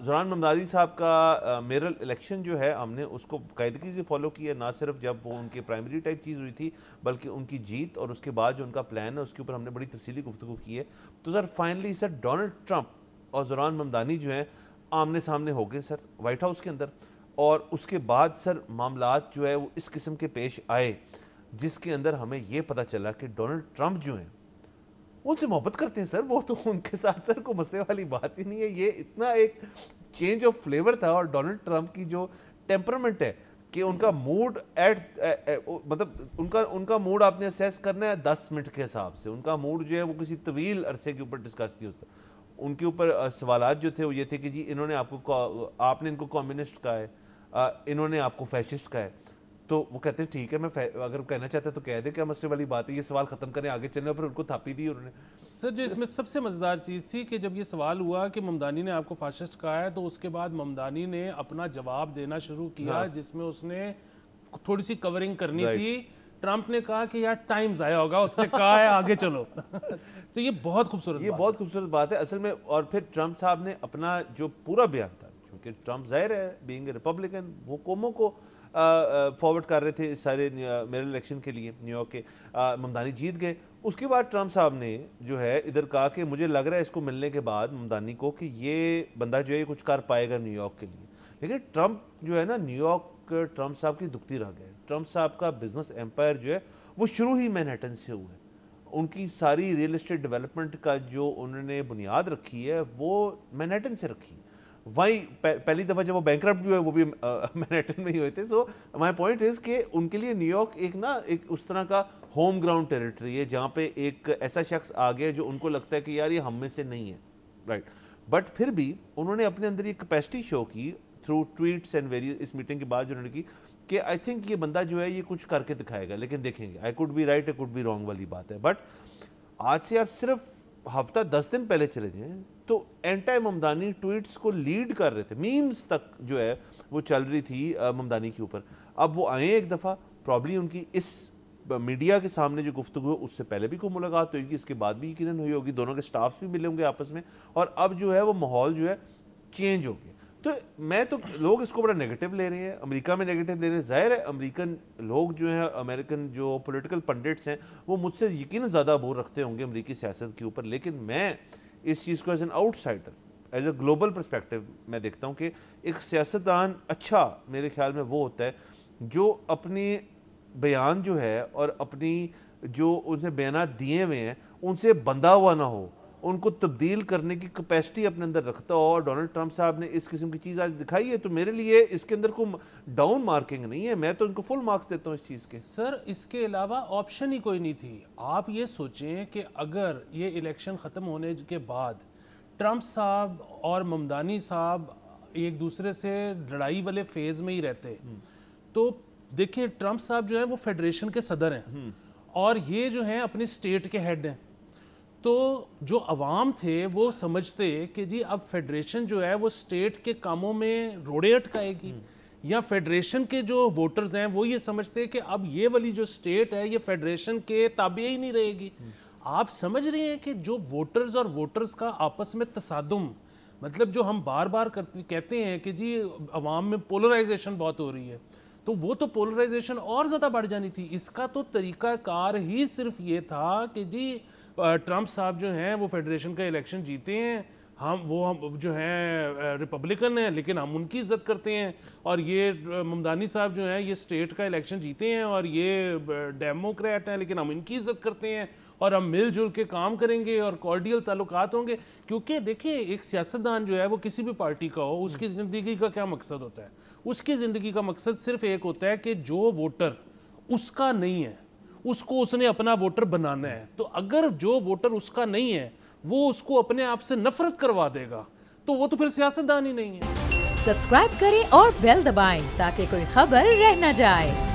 زوران ممدانی صاحب کا میرل الیکشن جو ہے ہم نے اس کو قاعدگی سے فالو کیا، نہ صرف جب وہ ان کے پرائمری ٹائپ چیز ہوئی تھی بلکہ ان کی جیت اور اس کے بعد جو ان کا پلان ہے اس کے اوپر ہم نے بڑی تفصیلی گفتگو کی ہے. تو سر فائنلی سر ڈونلڈ ٹرمپ اور زوران ممدانی جو ہیں آمنے سامنے ہو گئے سر وائٹ ہاؤس کے اندر، اور اس کے بعد سر معاملات جو ہے وہ اس قسم کے پیش آئے جس کے اندر ہمیں یہ پتہ چلا کہ ڈونلڈ ٹرمپ جو ہیں ان سے محبت کرتے ہیں سر. وہ تو ان کے ساتھ سر کوئی مسئلے والی بات ہی نہیں ہے. یہ اتنا ایک چینج آف فلیور تھا، اور ڈونلڈ ٹرمپ کی جو ٹیمپرمنٹ ہے کہ ان کا موڈ مطلب ان کا موڈ آپ نے اسیس کرنا ہے 10 منٹ کے حساب سے. ان کا موڈ جو ہے وہ کسی طویل عرصے کے اوپر ڈسکس نہیں ہوتا. ان کے اوپر سوالات جو تھے وہ یہ تھے کہ جی انہوں نے آپ نے ان کو کمیونسٹ کہا ہے، انہوں نے آپ کو فیشسٹ کہا ہے. تو وہ کہتے ہیں ٹھیک ہے، میں اگر کہنا چاہتا ہے تو کہہ دیں کیا مسئلے والی بات ہے، یہ سوال ختم کریں آگے چلیں. اور پھر ان کو تھاپی دی انہوں نے. سر جو اس میں سب سے مزیدار چیز تھی کہ جب یہ سوال ہوا کہ ممدانی نے آپ کو فاشسٹ کہا ہے، تو اس کے بعد ممدانی نے اپنا جواب دینا شروع کیا جس میں اس نے تھوڑی سی کورنگ کرنی تھی. ٹرمپ نے کہا کہ یار ٹائم ضائع ہوگا، اس نے کہا ہے آگے چلو. تو یہ بہت خوبصورت بات ہے اصل میں. اور پھر ٹرمپ صاحب نے اپنا جو پورا بیان تھا، کیونکہ ٹرمپ ظاہر ہے بینگ اے ریپبلکن وہ قوموں کو فارورڈ کر رہے تھے اس سارے میرل الیکشن کے لیے نیو یارک کے. ممدانی جیت گئے. اس کے بعد ٹرمپ صاحب نے جو ہے ادھر کہا کہ مجھے لگ رہا ہے اس کو ملنے کے بعد ممدانی کو کہ یہ بندہ جو ہے کچھ کر پائے گا نیو یارک کے لیے. لیکن ٹرمپ جو ہے نا نیو یارک ٹرمپ صاحب کی دکھتی رہ گئے. ٹرمپ صاحب کا بزنس ایمپائر جو ہے وہ شروع ہی مینہٹن سے ہوا ہے. ان کی ساری ریئل اسٹیٹ ڈیولپمنٹ کا جو انہوں نے بنیاد رکھی ہے وہ مینہٹن سے رکھی. وہی پہلی دفعہ جب وہ بینکرپٹ جو ہے وہ بھی مینہٹن میں ہی ہوئے تھے. سو مائی پوائنٹ از کہ ان کے لیے نیو یارک ایک اس طرح کا ہوم گراؤنڈ ٹیریٹری ہے جہاں پہ ایک ایسا شخص آ گیا جو ان کو لگتا ہے کہ یار یہ ہم میں سے نہیں ہے، رائٹ. بٹ پھر بھی انہوں نے اپنے اندر یہ کیپیسٹی شو کی تھرو ٹویٹس اینڈ ویریس. اس میٹنگ کے بعد جو انہوں نے کی کہ آئی تھنک یہ بندہ جو ہے یہ کچھ کر کے دکھائے گا. لیکن دیکھیں گے، I could be right, I could be wrong والی بات ہے. بٹ آج سے آپ صرف ہفتہ 10 دن پہلے چلے جائیں تو اینٹائی ممدانی ٹویٹس کو لیڈ کر رہے تھے. میمز تک جو ہے وہ چل رہی تھی ممدانی کے اوپر. اب وہ آئے ایک دفعہ، پرابلی ان کی اس میڈیا کے سامنے جو گفتگو ہے اس سے پہلے بھی کوئی ملاقات ہوئی گی، اس کے بعد بھی یقیناً ہوئی ہوگی. دونوں کے سٹافز بھی ملے ہوں گے آپس میں. اور اب جو ہے وہ ماحول جو ہے چینج ہو گیا. تو لوگ اس کو بڑا نیگیٹو لے رہے ہیں، امریکہ میں نیگیٹو لے رہے ہیں. ظاہر ہے امریکن لوگ جو ہیں، امریکن جو پولیٹیکل پنڈٹس ہیں وہ مجھ سے یقیناً زیادہ عبور رکھتے ہوں گے امریکی سیاست کے اوپر. لیکن میں اس چیز کو as an out cider, as a global perspective میں دیکھتا ہوں کہ ایک سیاستدان اچھا میرے خیال میں وہ ہوتا ہے جو اپنی بیان جو ہے اور اپنی جو اس نے بیانات دیے ہوئے ہیں ان سے بندھا ہوا نہ ہو، ان کو تبدیل کرنے کی کیپیسٹی اپنے اندر رکھتا ہو. اور ڈونلڈ ٹرمپ صاحب نے اس قسم کی چیز آج دکھائی ہے. تو میرے لیے اس کے اندر کوئی ڈاؤن مارکنگ نہیں ہے، میں تو ان کو فل مارکس دیتا ہوں اس چیز کے. سر اس کے علاوہ آپشن ہی کوئی نہیں تھی. آپ یہ سوچیں کہ اگر یہ الیکشن ختم ہونے کے بعد ٹرمپ صاحب اور ممدانی صاحب ایک دوسرے سے لڑائی والے فیز میں ہی رہتے تو دیکھیں ٹرمپ صاحب جو ہے وہ فیڈریشن کے صدر ہیں اور یہ جو ہیں اپنی سٹیٹ کے ہیڈ ہیں. تو جو عوام تھے وہ سمجھتے کہ جی اب فیڈریشن جو ہے وہ سٹیٹ کے کاموں میں روڑے اٹکائے گی، یا فیڈریشن کے جو ووٹرز ہیں وہ یہ سمجھتے کہ اب یہ والی جو سٹیٹ ہے یہ فیڈریشن کے تابع ہی نہیں رہے گی. آپ سمجھ رہے ہیں کہ جو ووٹرز اور ووٹرز کا آپس میں تصادم، مطلب جو ہم بار بار کہتے ہیں کہ جی عوام میں پولرائزیشن بہت ہو رہی ہے، تو وہ تو پولرائزیشن اور زیادہ بڑھ جانی تھی. اس کا تو طریقہ کار ہی صرف یہ تھا کہ جی ٹرمپ صاحب جو ہیں وہ فیڈریشن کا الیکشن جیتے ہیں، ہم جو ہیں ریپبلکن ہیں لیکن ہم ان کی عزت کرتے ہیں، اور یہ ممدانی صاحب جو ہیں یہ اسٹیٹ کا الیکشن جیتے ہیں اور یہ ڈیموکریٹ ہیں لیکن ہم ان کی عزت کرتے ہیں، اور ہم مل جل کے کام کریں گے اور کارڈیل تعلقات ہوں گے. کیونکہ دیکھیں ایک سیاستدان جو ہے وہ کسی بھی پارٹی کا ہو، اس کی زندگی کا کیا مقصد ہوتا ہے؟ اس کی زندگی کا مقصد صرف ایک ہوتا ہے کہ جو ووٹر اس کا نہیں ہے اس کو اس نے اپنا ووٹر بنانا ہے. تو اگر جو ووٹر اس کا نہیں ہے وہ اس کو اپنے آپ سے نفرت کروا دے گا تو وہ تو پھر سیاستدان ہی نہیں ہے. سبسکرائب کریں اور بیل دبائیں تاکہ کوئی خبر رہ نہ جائے.